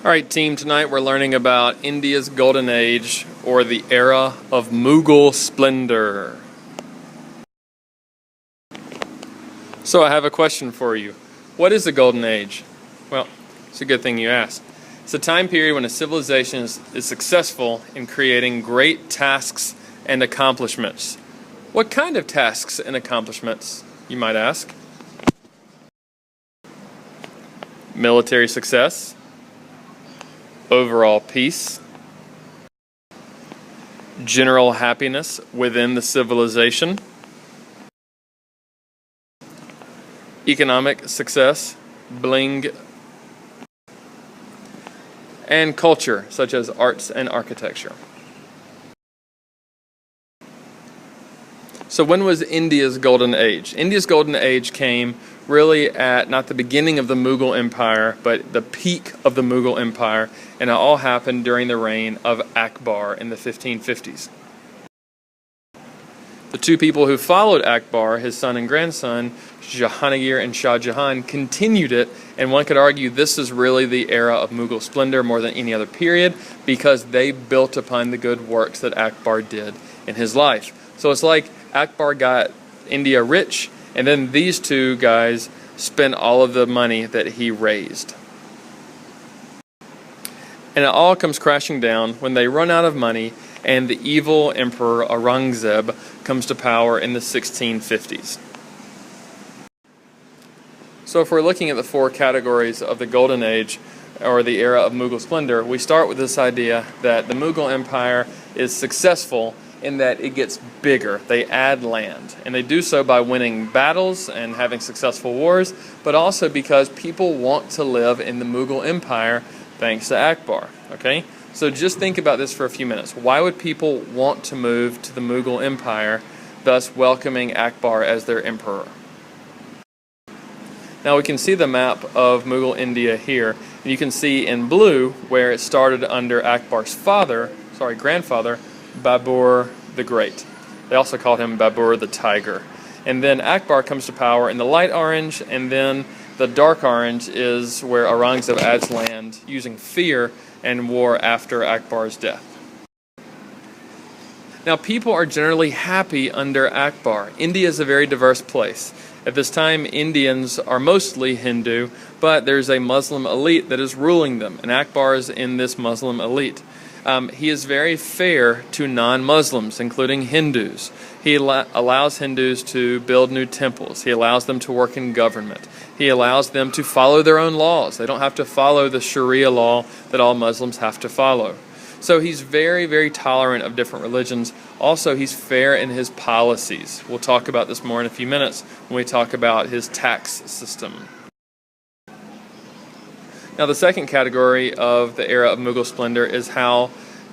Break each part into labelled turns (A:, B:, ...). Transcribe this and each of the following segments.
A: Alright team, tonight we're learning about India's Golden Age, or the Era of Mughal Splendor. So I have a question for you. What is the Golden Age? Well, it's a good thing you asked. It's a time period when a civilization is successful in creating great tasks and accomplishments. What kind of tasks and accomplishments, you might ask? Military success, overall peace, general happiness within the civilization, economic success, bling, and culture, such as arts and architecture. So when was India's Golden Age? India's Golden Age came really at not the beginning of the Mughal Empire, but the peak of the Mughal Empire, and it all happened during the reign of Akbar in the 1550s. The two people who followed Akbar, his son and grandson, Jahangir and Shah Jahan, continued it, and one could argue this is really the era of Mughal splendor more than any other period, because they built upon the good works that Akbar did in his life. So it's like Akbar got India rich, and then these two guys spent all of the money that he raised. And it all comes crashing down when they run out of money and the evil emperor Aurangzeb comes to power in the 1650s. So if we're looking at the four categories of the Golden Age, or the era of Mughal splendor, we start with this idea that the Mughal Empire is successful in that it gets bigger. They add land, and they do so by winning battles and having successful wars, but also because people want to live in the Mughal Empire thanks to Akbar. Okay? So just think about this for a few minutes. Why would people want to move to the Mughal Empire, thus welcoming Akbar as their emperor? Now we can see the map of Mughal India here, and you can see in blue where it started under Akbar's grandfather, Babur the Great. They also called him Babur the Tiger. And then Akbar comes to power in the light orange, and then the dark orange is where Aurangzeb adds land using fear and war after Akbar's death. Now people are generally happy under Akbar. India is a very diverse place. At this time, Indians are mostly Hindu, but there's a Muslim elite that is ruling them, and Akbar is in this Muslim elite. He is very fair to non-Muslims, including Hindus. He allows Hindus to build new temples. He allows them to work in government. He allows them to follow their own laws. They don't have to follow the Sharia law that all Muslims have to follow. So he's very, very tolerant of different religions. Also, he's fair in his policies. We'll talk about this more in a few minutes when we talk about his tax system. Now the second category of the era of Mughal splendor is how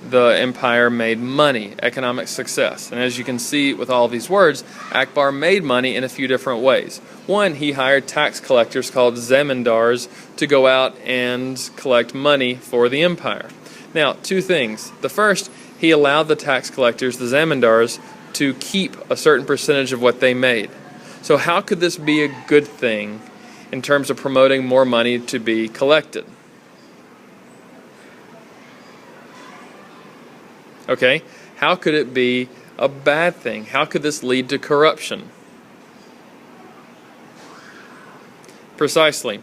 A: the empire made money, economic success. And as you can see with all of these words, Akbar made money in a few different ways. One, he hired tax collectors called zemindars to go out and collect money for the empire. Now, two things. The first, he allowed the tax collectors, the zemindars, to keep a certain percentage of what they made. So how could this be a good thing in terms of promoting more money to be collected? Okay, how could it be a bad thing? How could this lead to corruption? Precisely.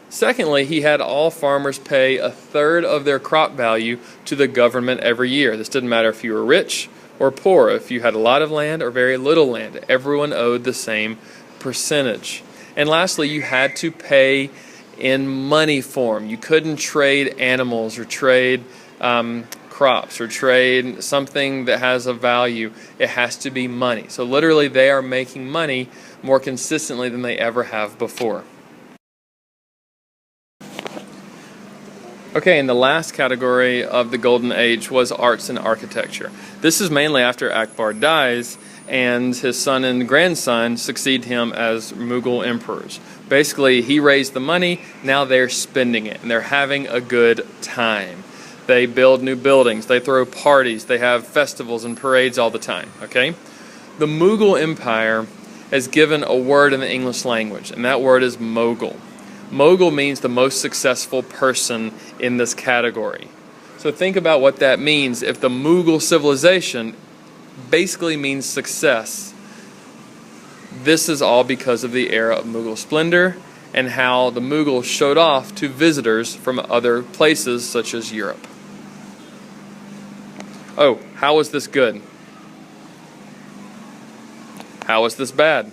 A: Secondly, he had all farmers pay a third of their crop value to the government every year. This didn't matter if you were rich or poor, if you had a lot of land or very little land. Everyone owed the same percentage. And lastly, you had to pay in money form. You couldn't trade animals or trade crops or trade something that has a value. It has to be money. So literally they are making money more consistently than they ever have before. Okay, and the last category of the Golden Age was arts and architecture. This is mainly after Akbar dies and his son and grandson succeed him as Mughal emperors. Basically, he raised the money, now they're spending it, and they're having a good time. They build new buildings, they throw parties, they have festivals and parades all the time, okay? The Mughal Empire has given a word in the English language, and that word is Mughal. Mughal means the most successful person in this category. So think about what that means if the Mughal civilization basically means success. This is all because of the era of Mughal splendor and how the Mughals showed off to visitors from other places such as Europe. Oh, how is this good? How is this bad?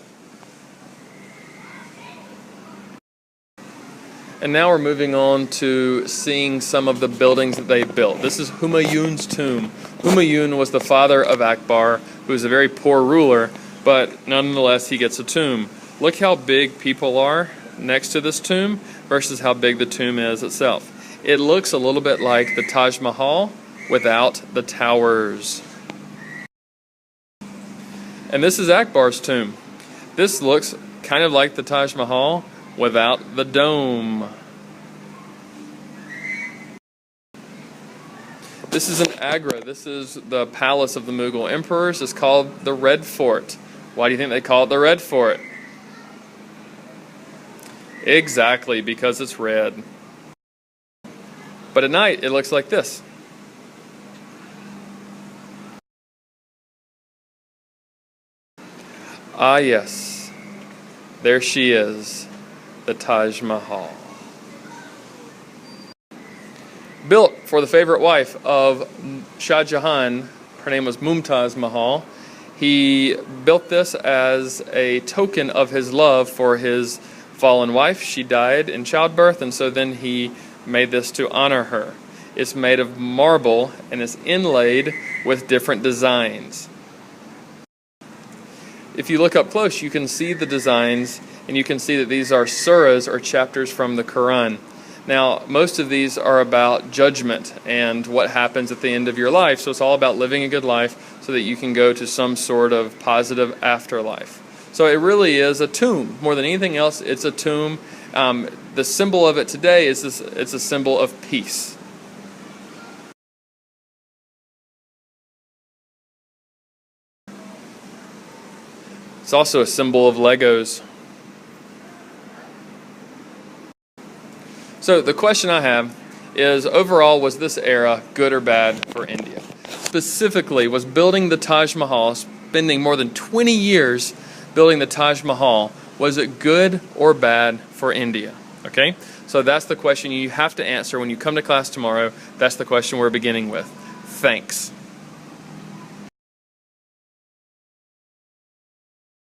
A: And now we're moving on to seeing some of the buildings that they built. This is Humayun's tomb. Humayun was the father of Akbar, who was a very poor ruler, but nonetheless he gets a tomb. Look how big people are next to this tomb versus how big the tomb is itself. It looks a little bit like the Taj Mahal without the towers. And this is Akbar's tomb. This looks kind of like the Taj Mahal without the dome. This is an Agra. This is the palace of the Mughal emperors. It's called the Red Fort. Why do you think they call it the Red Fort? Exactly, because it's red. But at night, it looks like this. Ah, yes. There she is, the Taj Mahal. Built for the favorite wife of Shah Jahan, her name was Mumtaz Mahal. He built this as a token of his love for his fallen wife. She died in childbirth, and so then he made this to honor her. It's made of marble and it's inlaid with different designs. If you look up close, you can see the designs, and you can see that these are surahs or chapters from the Quran. Now, most of these are about judgment and what happens at the end of your life, so it's all about living a good life so that you can go to some sort of positive afterlife. So it really is a tomb. More than anything else, it's a tomb. The symbol of it today is it's a symbol of peace. It's also a symbol of Legos. So the question I have is, overall, was this era good or bad for India? Specifically, was building the Taj Mahal, spending more than 20 years building the Taj Mahal, was it good or bad for India? Okay, so that's the question you have to answer when you come to class tomorrow. That's the question we're beginning with. Thanks.